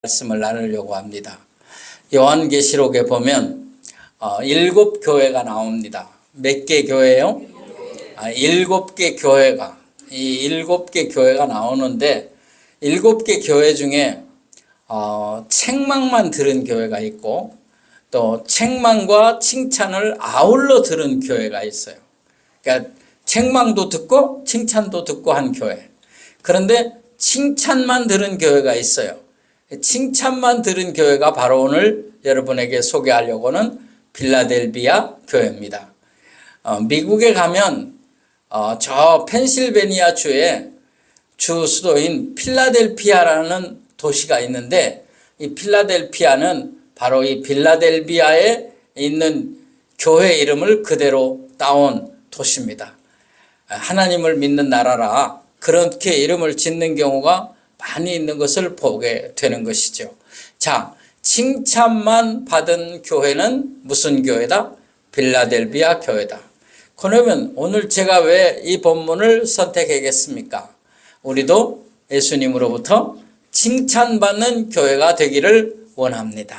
말씀을 나누려고 합니다. 요한계시록에 보면 7교회가 나옵니다. 몇 개 교회요? 7개 교회가, 이 7개 교회가 나오는데 7개 교회 중에 책망만 들은 교회가 있고 또 책망과 칭찬을 아울러 들은 교회가 있어요. 그러니까 책망도 듣고 칭찬도 듣고 한 교회. 그런데 칭찬만 들은 교회가 있어요. 칭찬만 들은 교회가 바로 오늘 여러분에게 소개하려고는 필라델비아 교회입니다. 미국에 가면 저 펜실베니아 주의 주 수도인 필라델피아라는 도시가 있는데 이 필라델피아는 바로 이 필라델비아에 있는 교회 이름을 그대로 따온 도시입니다. 하나님을 믿는 나라라 그렇게 이름을 짓는 경우가 많이 있는 것을 보게 되는 것이죠. 자, 칭찬만 받은 교회는 무슨 교회다? 필라델비아 교회다. 그러면 오늘 제가 왜 이 본문을 선택하겠습니까? 우리도 예수님으로부터 칭찬받는 교회가 되기를 원합니다.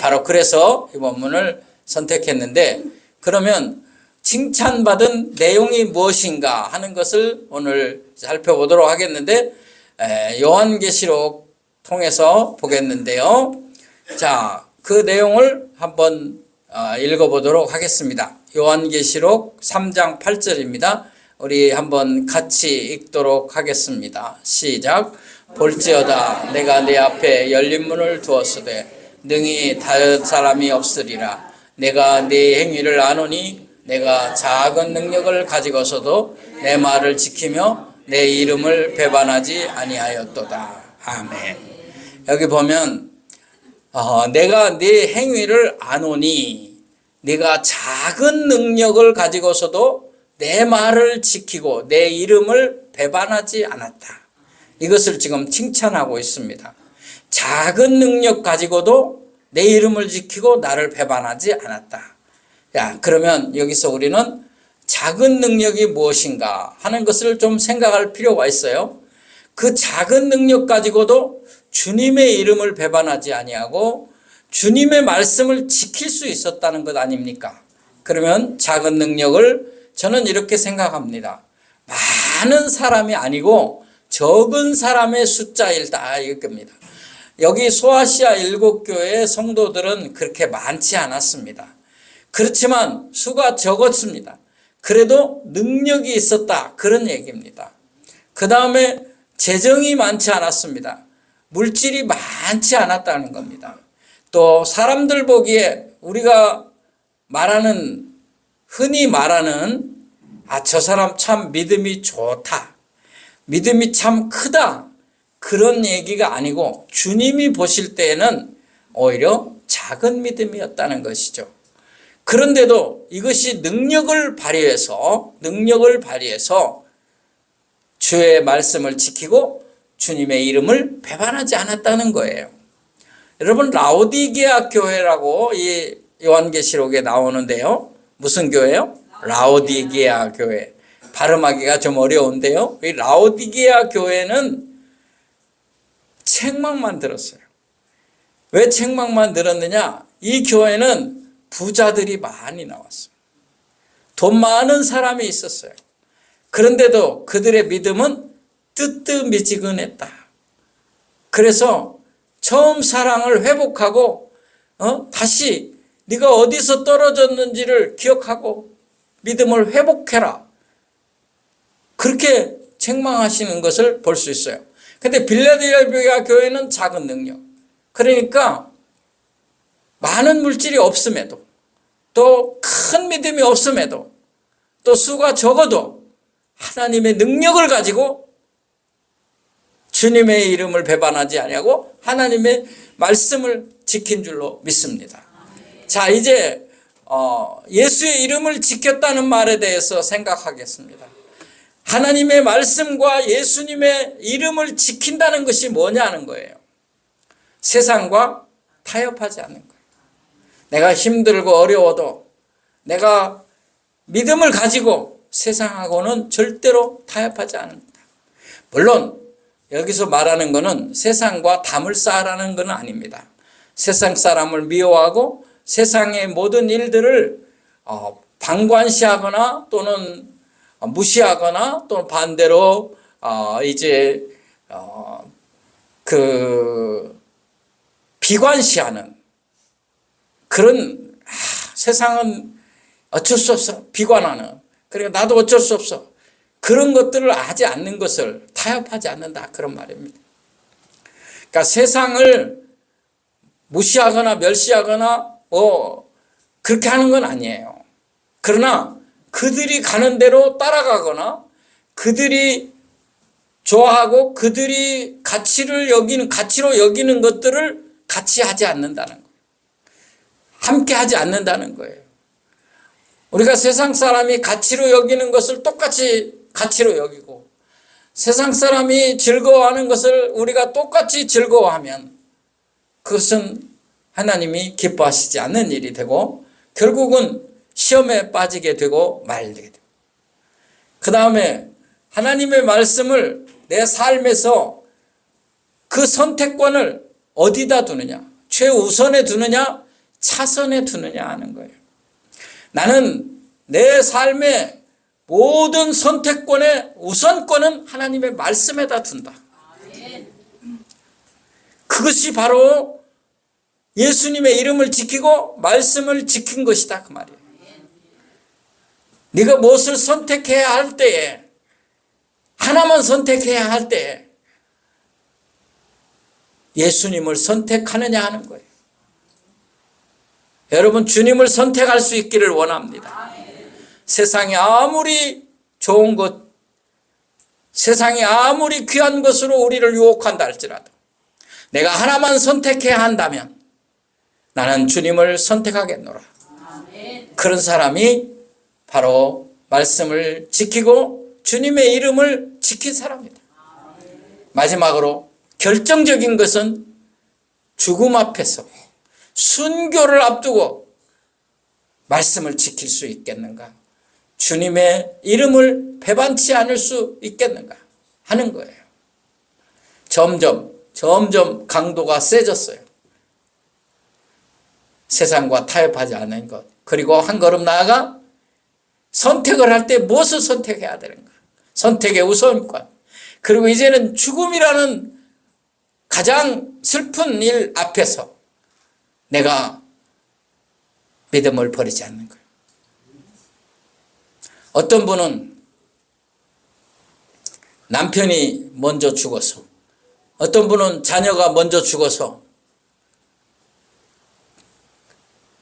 바로 그래서 이 본문을 선택했는데, 그러면 칭찬받은 내용이 무엇인가 하는 것을 오늘 살펴보도록 하겠는데, 요한계시록 통해서 보겠는데요. 자, 그 내용을 한번 읽어보도록 하겠습니다. 요한계시록 3장 8절입니다. 우리 한번 같이 읽도록 하겠습니다. 시작. 볼지어다 내가 내 앞에 열린 문을 두었으되 능히 닫을 사람이 없으리라. 내가 네 행위를 아노니 내가 작은 능력을 가지고서도 내 말을 지키며 내 이름을 배반하지 아니하였도다. 아멘. 여기 보면 내가 네 행위를 아노니 네가 작은 능력을 가지고서도 내 말을 지키고 내 이름을 배반하지 않았다. 이것을 지금 칭찬하고 있습니다. 작은 능력 가지고도 내 이름을 지키고 나를 배반하지 않았다. 야, 그러면 여기서 우리는 작은 능력이 무엇인가 하는 것을 좀 생각할 필요가 있어요. 그 작은 능력 가지고도 주님의 이름을 배반하지 아니하고 주님의 말씀을 지킬 수 있었다는 것 아닙니까? 그러면 작은 능력을 저는 이렇게 생각합니다. 많은 사람이 아니고 적은 사람의 숫자일다 이겁니다. 여기 소아시아 7교회의 성도들은 그렇게 많지 않았습니다. 그렇지만 수가 적었습니다. 그래도 능력이 있었다 그런 얘기입니다. 그 다음에 재정이 많지 않았습니다. 물질이 많지 않았다는 겁니다. 또 사람들 보기에 우리가 흔히 말하는 저 사람 참 믿음이 좋다, 믿음이 참 크다 그런 얘기가 아니고 주님이 보실 때에는 오히려 작은 믿음이었다는 것이죠. 그런데도 이것이 능력을 발휘해서 주의 말씀을 지키고 주님의 이름을 배반하지 않았다는 거예요. 여러분, 라오디게아 교회라고 이 요한계시록에 나오는데요. 무슨 교회요? 라오디게아 교회. 발음하기가 좀 어려운데요. 이 라오디게아 교회는 책망만 들었어요. 왜 책망만 들었느냐? 이 교회는 부자들이 많이 나왔어요. 돈 많은 사람이 있었어요. 그런데도 그들의 믿음은 뜨뜻미지근했다. 그래서 처음 사랑을 회복하고 다시 네가 어디서 떨어졌는지를 기억하고 믿음을 회복해라. 그렇게 책망하시는 것을 볼 수 있어요. 근데 필라델비아 교회는 작은 능력. 그러니까 많은 물질이 없음에도 또 큰 믿음이 없음에도 또 수가 적어도 하나님의 능력을 가지고 주님의 이름을 배반하지 아니하고 하나님의 말씀을 지킨 줄로 믿습니다. 자, 이제 예수의 이름을 지켰다는 말에 대해서 생각하겠습니다. 하나님의 말씀과 예수님의 이름을 지킨다는 것이 뭐냐는 거예요. 세상과 타협하지 않는 거예요. 내가 힘들고 어려워도 내가 믿음을 가지고 세상하고는 절대로 타협하지 않는다. 물론 여기서 말하는 것은 세상과 담을 쌓으라는 건 아닙니다. 세상 사람을 미워하고 세상의 모든 일들을 방관시하거나 또는 무시하거나 또는 반대로 이제 비관시하는 그런 세상은 어쩔 수 없어 비관하는 그러니까 나도 어쩔 수 없어 그런 것들을 하지 않는 것을 타협하지 않는다 그런 말입니다. 그러니까 세상을 무시하거나 멸시하거나 그렇게 하는 건 아니에요. 그러나 그들이 가는 대로 따라가거나 그들이 좋아하고 그들이 가치로 여기는 것들을 같이 하지 않는다는 거예요. 함께 하지 않는다는 거예요. 우리가 세상 사람이 가치로 여기는 것을 똑같이 가치로 여기고 세상 사람이 즐거워하는 것을 우리가 똑같이 즐거워하면 그것은 하나님이 기뻐하시지 않는 일이 되고 결국은 시험에 빠지게 되고 말게 되고 그 다음에 하나님의 말씀을 내 삶에서 그 선택권을 어디다 두느냐 최우선에 두느냐 차선에 두느냐 하는 거예요. 나는 내 삶의 모든 선택권의 우선권은 하나님의 말씀에다 둔다. 그것이 바로 예수님의 이름을 지키고 말씀을 지킨 것이다 그 말이에요. 네가 무엇을 선택해야 할 때에 하나만 선택해야 할 때에 예수님을 선택하느냐 하는 거예요. 여러분 주님을 선택할 수 있기를 원합니다. 세상이 아무리 좋은 것, 세상이 아무리 귀한 것으로 우리를 유혹한다 할지라도 내가 하나만 선택해야 한다면 나는 주님을 선택하겠노라. 그런 사람이 바로 말씀을 지키고 주님의 이름을 지킨 사람이다. 마지막으로 결정적인 것은 죽음 앞에서 순교를 앞두고 말씀을 지킬 수 있겠는가? 주님의 이름을 배반치 않을 수 있겠는가? 하는 거예요. 점점 강도가 세졌어요. 세상과 타협하지 않는 것. 그리고 한 걸음 나아가 선택을 할 때 무엇을 선택해야 되는가? 선택의 우선권. 그리고 이제는 죽음이라는 가장 슬픈 일 앞에서 내가 믿음을 버리지 않는 거예요. 어떤 분은 남편이 먼저 죽어서 어떤 분은 자녀가 먼저 죽어서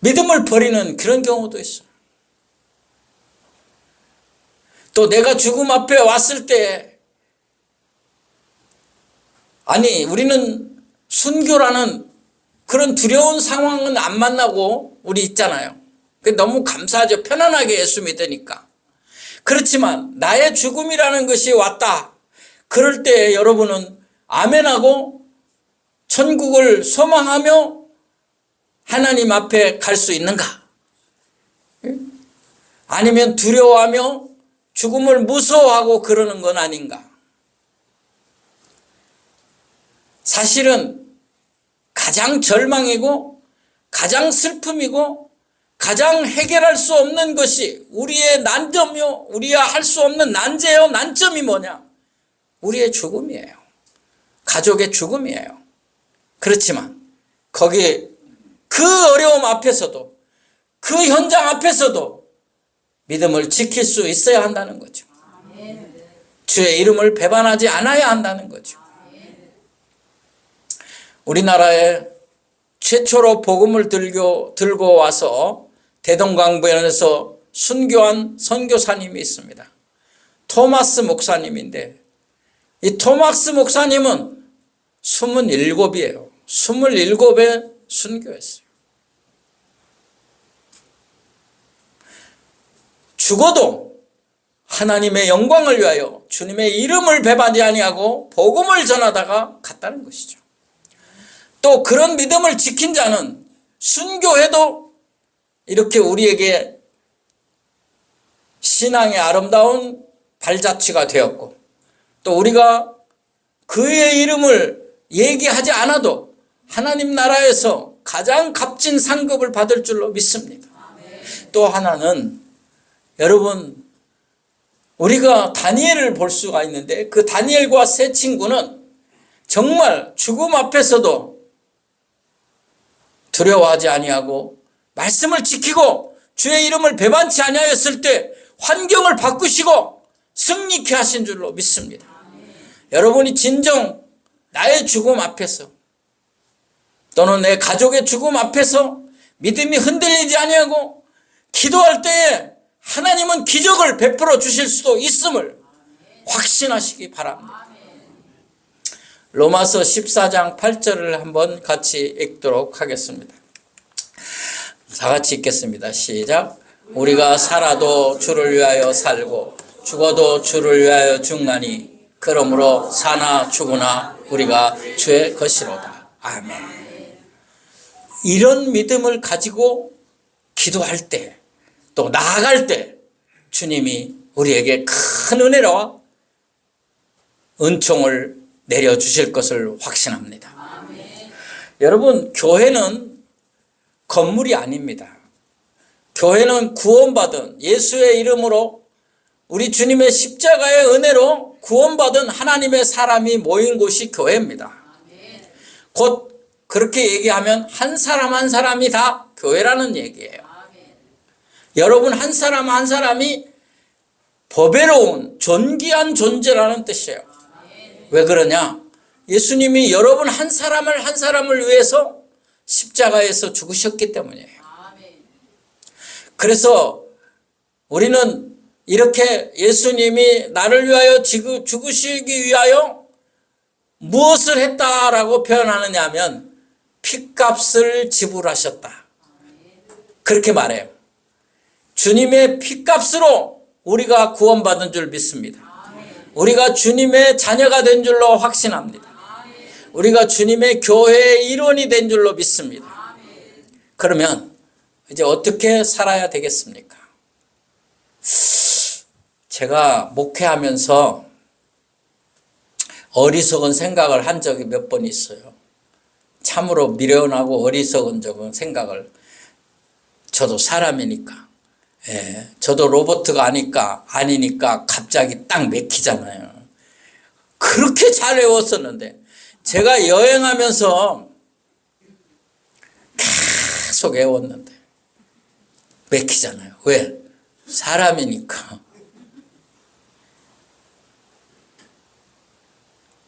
믿음을 버리는 그런 경우도 있어요. 또 내가 죽음 앞에 왔을 때 우리는 순교라는 그런 두려운 상황은 안 만나고 우리 있잖아요. 너무 감사하죠. 편안하게 예수 믿으니까. 그렇지만 나의 죽음이라는 것이 왔다. 그럴 때 여러분은 아멘하고 천국을 소망하며 하나님 앞에 갈 수 있는가? 아니면 두려워하며 죽음을 무서워하고 그러는 건 아닌가? 사실은 가장 절망이고 가장 슬픔이고 가장 해결할 수 없는 것이 우리의 난점이요 우리가 할 수 없는 난제요 난점이 뭐냐? 우리의 죽음이에요. 가족의 죽음이에요. 그렇지만 거기에 그 어려움 앞에서도 그 현장 앞에서도 믿음을 지킬 수 있어야 한다는 거죠. 주의 이름을 배반하지 않아야 한다는 거죠. 우리나라에 최초로 복음을 들고 와서 대동강변에서 순교한 선교사님이 있습니다. 토마스 목사님인데 이 토마스 목사님은 27이에요. 27에 순교했어요. 죽어도 하나님의 영광을 위하여 주님의 이름을 배반하지 아니하고 복음을 전하다가 갔다는 것이죠. 또 그런 믿음을 지킨 자는 순교해도 이렇게 우리에게 신앙의 아름다운 발자취가 되었고 또 우리가 그의 이름을 얘기하지 않아도 하나님 나라에서 가장 값진 상급을 받을 줄로 믿습니다. 또 하나는 여러분, 우리가 다니엘을 볼 수가 있는데 그 다니엘과 세 친구는 정말 죽음 앞에서도 두려워하지 아니하고 말씀을 지키고 주의 이름을 배반치 아니하였을 때 환경을 바꾸시고 승리케 하신 줄로 믿습니다. 여러분이 진정 나의 죽음 앞에서 또는 내 가족의 죽음 앞에서 믿음이 흔들리지 아니하고 기도할 때에 하나님은 기적을 베풀어 주실 수도 있음을 확신하시기 바랍니다. 로마서 14장 8절을 한번 같이 읽도록 하겠습니다. 다 같이 읽겠습니다. 시작. 우리가 살아도 주를 위하여 살고 죽어도 주를 위하여 죽나니 그러므로 사나 죽으나 우리가 주의 것이로다. 아멘. 이런 믿음을 가지고 기도할 때 또 나아갈 때 주님이 우리에게 큰 은혜와 은총을 내려주실 것을 확신합니다. 아멘. 여러분, 교회는 건물이 아닙니다. 교회는 구원받은 예수의 이름으로 우리 주님의 십자가의 은혜로 구원받은 하나님의 사람이 모인 곳이 교회입니다. 곧 그렇게 얘기하면 한 사람 한 사람이 다 교회라는 얘기예요. 여러분 한 사람 한 사람이 보배로운 존귀한 존재라는 뜻이에요. 왜 그러냐? 예수님이 여러분 한 사람을 한 사람을 위해서 십자가에서 죽으셨기 때문이에요. 그래서 우리는 이렇게 예수님이 나를 위하여 죽으시기 위하여 무엇을 했다라고 표현하느냐 하면 핏값을 지불하셨다. 그렇게 말해요. 주님의 핏값으로 우리가 구원받은 줄 믿습니다. 우리가 주님의 자녀가 된 줄로 확신합니다. 우리가 주님의 교회의 일원이 된 줄로 믿습니다. 그러면 이제 어떻게 살아야 되겠습니까? 제가 목회하면서 어리석은 생각을 한 적이 몇 번 있어요. 참으로 미련하고 어리석은 적은 생각을. 저도 사람이니까. 저도 로봇가 아니니까 갑자기 딱 맥히잖아요. 그렇게 잘 외웠었는데 제가 여행하면서 계속 외웠는데 맥히잖아요. 왜? 사람이니까.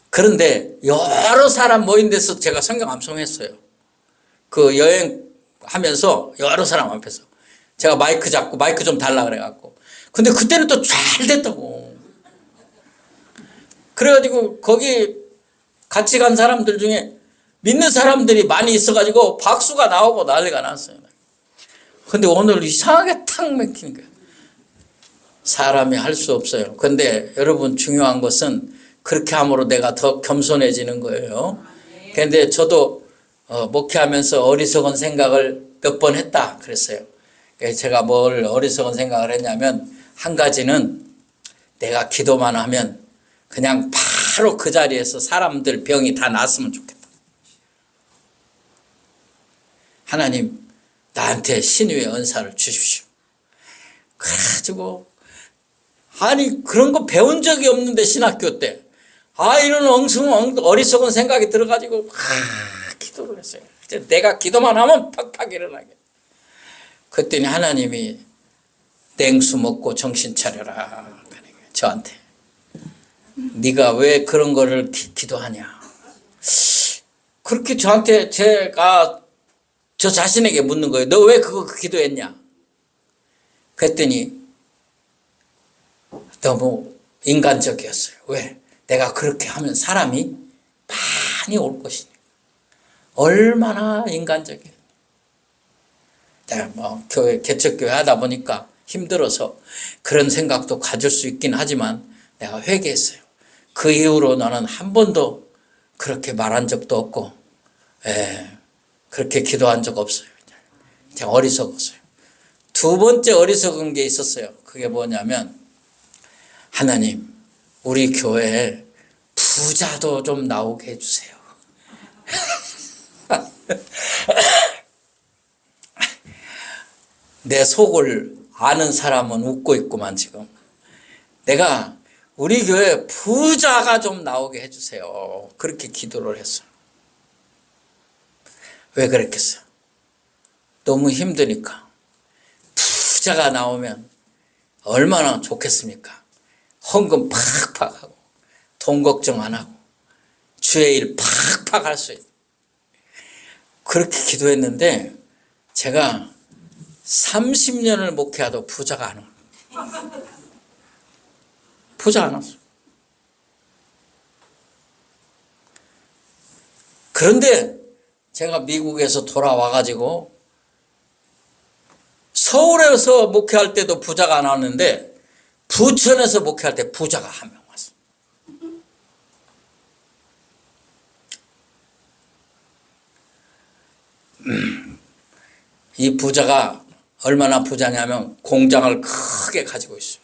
그런데 여러 사람 모인 데서 제가 성경 암송했어요. 그 여행하면서 여러 사람 앞에서 제가 마이크 잡고 마이크 좀 달라 그래갖고. 근데 그때는 또 잘 됐다고. 그래가지고 거기 같이 간 사람들 중에 믿는 사람들이 많이 있어가지고 박수가 나오고 난리가 났어요. 근데 오늘 이상하게 탁 맥히는 거예요. 사람이 할 수 없어요. 근데 여러분 중요한 것은 그렇게 함으로 내가 더 겸손해지는 거예요. 근데 저도 목회하면서 어리석은 생각을 몇 번 했다 그랬어요. 제가 뭘 어리석은 생각을 했냐면 한 가지는 내가 기도만 하면 그냥 바로 그 자리에서 사람들 병이 다 났으면 좋겠다. 하나님 나한테 신유의 은사를 주십시오. 그래가지고 아니 그런 거 배운 적이 없는데 신학교 때 이런 어리석은 생각이 들어가지고 기도를 했어요. 내가 기도만 하면 팍팍 일어나게. 그랬더니 하나님이 냉수 먹고 정신 차려라. 저한테. 네가 왜 그런 거를 기도하냐. 그렇게 저한테 제가 저 자신에게 묻는 거예요. 너 왜 그거 기도했냐. 그랬더니 너무 인간적이었어요. 왜? 내가 그렇게 하면 사람이 많이 올 것이니까. 얼마나 인간적이에요. 내가 교회, 개척교회 하다 보니까 힘들어서 그런 생각도 가질 수 있긴 하지만 내가 회개했어요. 그 이후로 나는 한 번도 그렇게 말한 적도 없고, 그렇게 기도한 적 없어요. 제가 어리석었어요. 두 번째 어리석은 게 있었어요. 그게 뭐냐면, 하나님, 우리 교회에 부자도 좀 나오게 해주세요. 내 속을 아는 사람은 웃고 있구만 지금. 내가 우리 교회 부자가 좀 나오게 해주세요. 그렇게 기도를 했어요. 왜 그랬겠어요? 너무 힘드니까. 부자가 나오면 얼마나 좋겠습니까? 헌금 팍팍 하고 돈 걱정 안 하고 주의 일 팍팍 할 수 있어요. 그렇게 기도했는데 제가 30년을 목회하도 부자가 안 와요. 부자 안 왔어요. 그런데 제가 미국에서 돌아와가지고 서울에서 목회할 때도 부자가 안 왔는데 부천에서 목회할 때 부자가 한 명 왔어요. 이 부자가 얼마나 부자냐면 공장을 크게 가지고 있어요.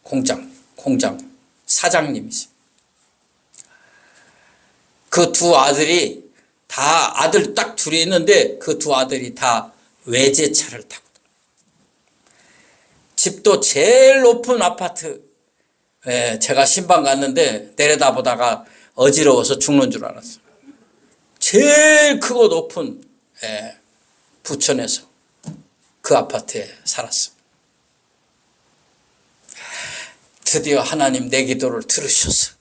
공장 사장님이세요. 그 두 아들이 다 아들 딱 둘이 있는데 그 두 아들이 다 외제차를 타고 집도 제일 높은 아파트. 제가 신방 갔는데 내려다보다가 어지러워서 죽는 줄 알았어요. 제일 크고 높은 부천에서 그 아파트에 살았어요. 드디어 하나님 내 기도를 들으셔서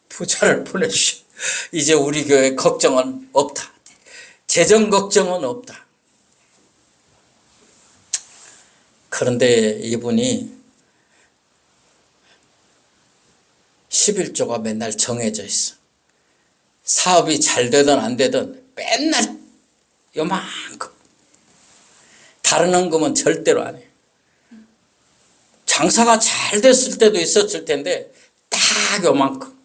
부자를 보내주셔. 이제 우리 교회 걱정은 없다. 재정 걱정은 없다. 그런데 이분이 11조가 맨날 정해져 있어. 사업이 잘 되든 안 되든 맨날 요만큼. 다른 헌금은 절대로 안 해요. 장사가 잘 됐을 때도 있었을 텐데 딱 요만큼.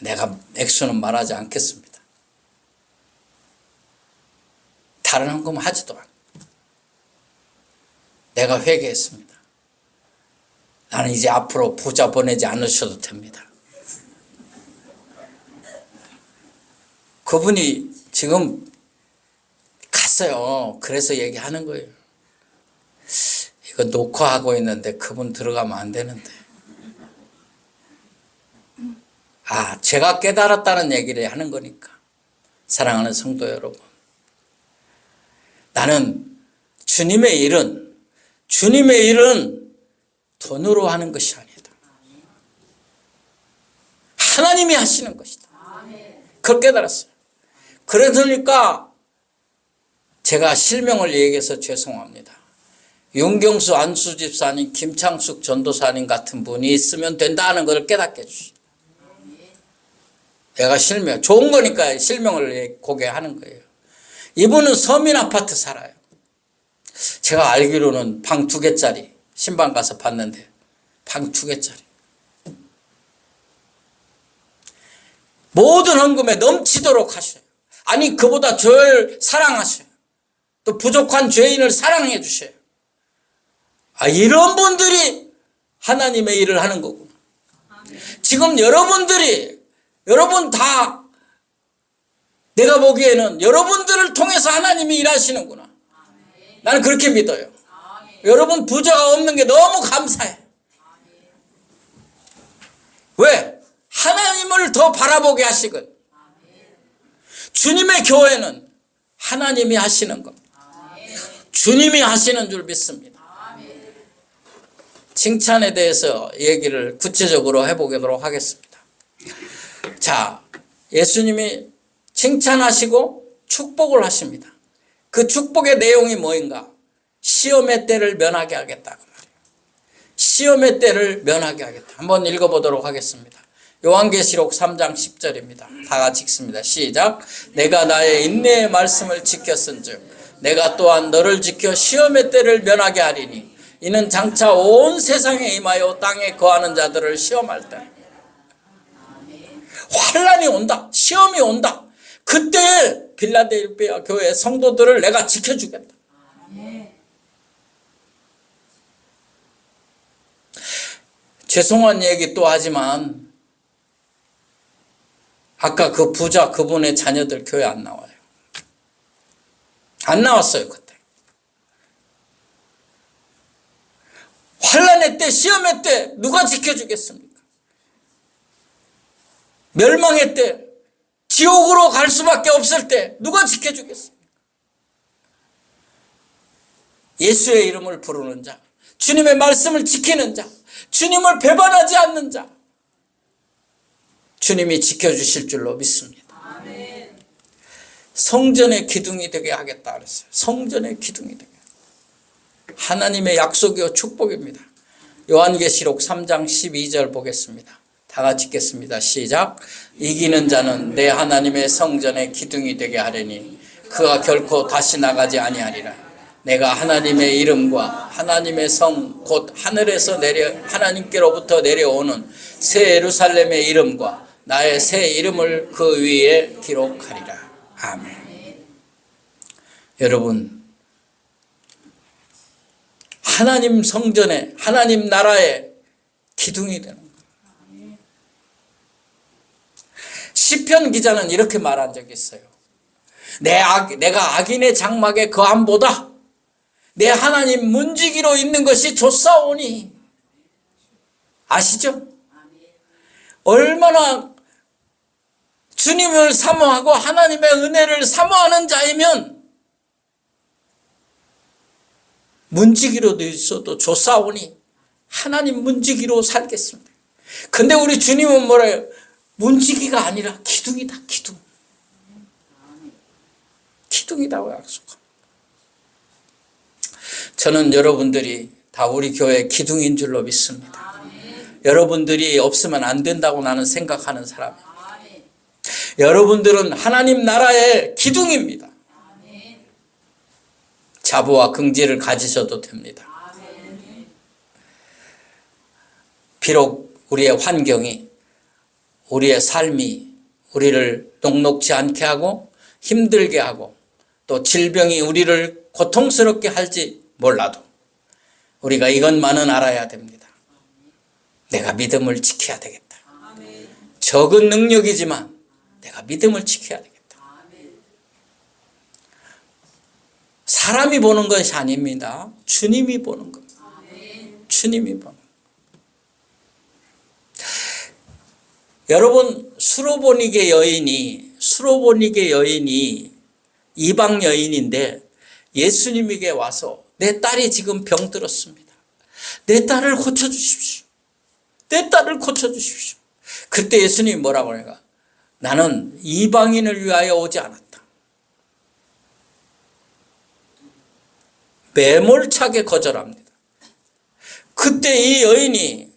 내가 액수는 말하지 않겠습니다. 다른 헌금은 하지도 않아. 내가 회개했습니다. 나는 이제 앞으로 부자 보내지 않으셔도 됩니다. 그분이 지금 갔어요. 그래서 얘기하는 거예요. 이거 녹화하고 있는데 그분 들어가면 안 되는데. 제가 깨달았다는 얘기를 하는 거니까. 사랑하는 성도 여러분. 나는 주님의 일은 돈으로 하는 것이 아니다. 하나님이 하시는 것이다. 그걸 깨달았어요. 그러니까 제가 실명을 얘기해서 죄송합니다. 윤경수 안수 집사님, 김창숙 전도사님 같은 분이 있으면 된다는 것을 깨닫게 해주시죠. 내가 실명, 좋은 거니까 실명을 고개하는 거예요. 이분은 서민 아파트 살아요. 제가 알기로는 방 2개짜리, 신방 가서 봤는데 방 2개짜리. 모든 헌금에 넘치도록 하셔요. 아니 그보다 저를 사랑하셔요. 또 부족한 죄인을 사랑해 주셔요. 이런 분들이 하나님의 일을 하는 거구나. 지금 여러분 다 내가 보기에는 여러분들을 통해서 하나님이 일하시는구나. 나는 그렇게 믿어요. 여러분 부자가 없는 게 너무 감사해. 왜? 하나님을 더 바라보게 하시거든. 주님의 교회는 하나님이 하시는 것. 주님이 하시는 줄 믿습니다. 칭찬에 대해서 얘기를 구체적으로 해보도록 하겠습니다. 자, 예수님이 칭찬하시고 축복을 하십니다. 그 축복의 내용이 뭐인가? 시험의 때를 면하게 하겠다. 시험의 때를 면하게 하겠다. 한번 읽어보도록 하겠습니다. 요한계시록 3장 10절입니다. 다 같이 읽습니다. 시작. 내가 나의 인내의 말씀을 지켰은즉 내가 또한 너를 지켜 시험의 때를 면하게 하리니 이는 장차 온 세상에 임하여 땅에 거하는 자들을 시험할 때. 환란이 온다. 시험이 온다. 그때 빌라델피아 교회 성도들을 내가 지켜주겠다. 죄송한 얘기 또 하지만 아까 그 부자 그분의 자녀들 교회 안 나와요. 안 나왔어요, 그때. 환난의 때, 시험의 때 누가 지켜주겠습니까? 멸망의 때, 지옥으로 갈 수밖에 없을 때 누가 지켜주겠습니까? 예수의 이름을 부르는 자, 주님의 말씀을 지키는 자, 주님을 배반하지 않는 자, 주님이 지켜주실 줄로 믿습니다. 아멘. 성전의 기둥이 되게 하겠다 그랬어요. 성전의 기둥이 되게. 하나님의 약속이요 축복입니다. 요한계시록 3장 12절 보겠습니다. 다 같이 읽겠습니다. 시작. 이기는 자는 내 하나님의 성전의 기둥이 되게 하려니 그가 결코 다시 나가지 아니하리라. 내가 하나님의 이름과 하나님의 성 곧 하늘에서 하나님께로부터 내려오는 새 예루살렘의 이름과 나의 새 이름을 그 위에 기록하리라. 아멘. 여러분, 하나님 성전에, 하나님 나라의 기둥이 되는 거예요. 시편 기자는 이렇게 말한 적이 있어요. 내가 악인의 장막에 거함보다 내 하나님 문지기로 있는 것이 좋사오니. 아시죠? 얼마나 주님을 사모하고 하나님의 은혜를 사모하는 자이면 문지기로도 있어도 좋사오니 하나님 문지기로 살겠습니다. 근데 우리 주님은 뭐래요? 문지기가 아니라 기둥이다. 기둥. 기둥이라고 약속합니다. 저는 여러분들이 다 우리 교회 기둥인 줄로 믿습니다. 여러분들이 없으면 안 된다고 나는 생각하는 사람이에요. 여러분들은 하나님 나라의 기둥입니다. 자부와 긍지를 가지셔도 됩니다. 비록 우리의 환경이, 우리의 삶이 우리를 녹록지 않게 하고 힘들게 하고 또 질병이 우리를 고통스럽게 할지 몰라도 우리가 이것만은 알아야 됩니다. 내가 믿음을 지켜야 되겠다. 적은 능력이지만 내가 믿음을 지켜야 되겠다. 사람이 보는 것이 아닙니다. 주님이 보는 겁니다. 주님이 보는 겁니다. 여러분, 수로보니게 여인이 이방 여인인데 예수님에게 와서 내 딸이 지금 병들었습니다. 내 딸을 고쳐주십시오. 내 딸을 고쳐주십시오. 그때 예수님이 뭐라고 하는가? 나는 이방인을 위하여 오지 않았다. 매몰차게 거절합니다. 그때 이 여인이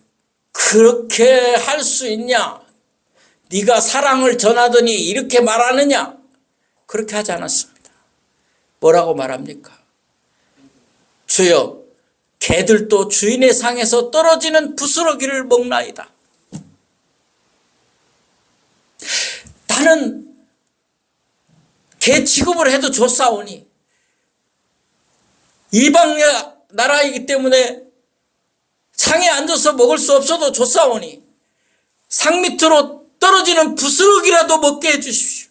그렇게 할 수 있냐? 네가 사랑을 전하더니 이렇게 말하느냐? 그렇게 하지 않았습니다. 뭐라고 말합니까? 주여, 개들도 주인의 상에서 떨어지는 부스러기를 먹나이다. 나는 개 취급을 해도 좋사오니 이방 나라이기 때문에 상에 앉아서 먹을 수 없어도 좋사오니 상 밑으로 떨어지는 부스러기라도 먹게 해주십시오.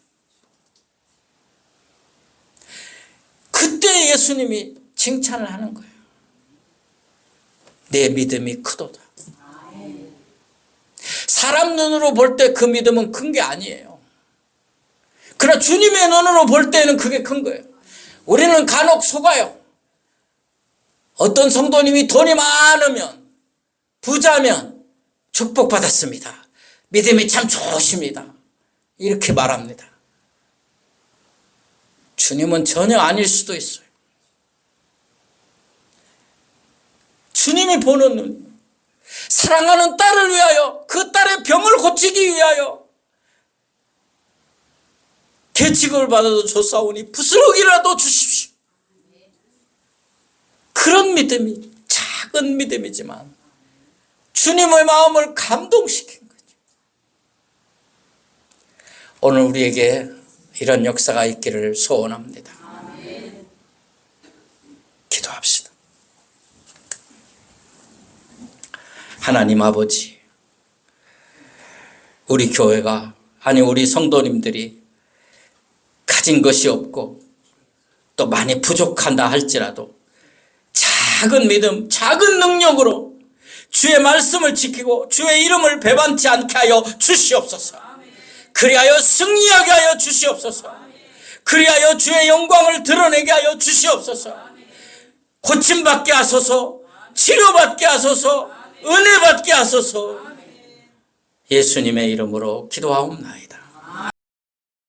그때 예수님이 칭찬을 하는 거예요. 내 믿음이 크도다. 사람 눈으로 볼 때 그 믿음은 큰 게 아니에요. 그러나 주님의 눈으로 볼 때는 그게 큰 거예요. 우리는 간혹 속아요. 어떤 성도님이 돈이 많으면, 부자면 축복받았습니다. 믿음이 참 좋으십니다. 이렇게 말합니다. 주님은 전혀 아닐 수도 있어요. 주님이 보는 눈, 사랑하는 딸을 위하여, 그 딸의 병을 고치기 위하여 계칙을 받아도 좋사오니 부스러기라도 주십시오. 그런 믿음이 작은 믿음이지만 주님의 마음을 감동시킨 거죠. 오늘 우리에게 이런 역사가 있기를 소원합니다. 기도합시다. 하나님 아버지, 우리 교회가 아니 우리 성도님들이 가진 것이 없고 또 많이 부족한다 할지라도 작은 믿음, 작은 능력으로 주의 말씀을 지키고 주의 이름을 배반치 않게 하여 주시옵소서. 그리하여 승리하게 하여 주시옵소서. 그리하여 주의 영광을 드러내게 하여 주시옵소서. 고침받게 하소서. 치료받게 하소서. 은혜 받게 하소서. 예수님의 이름으로 기도하옵나이다.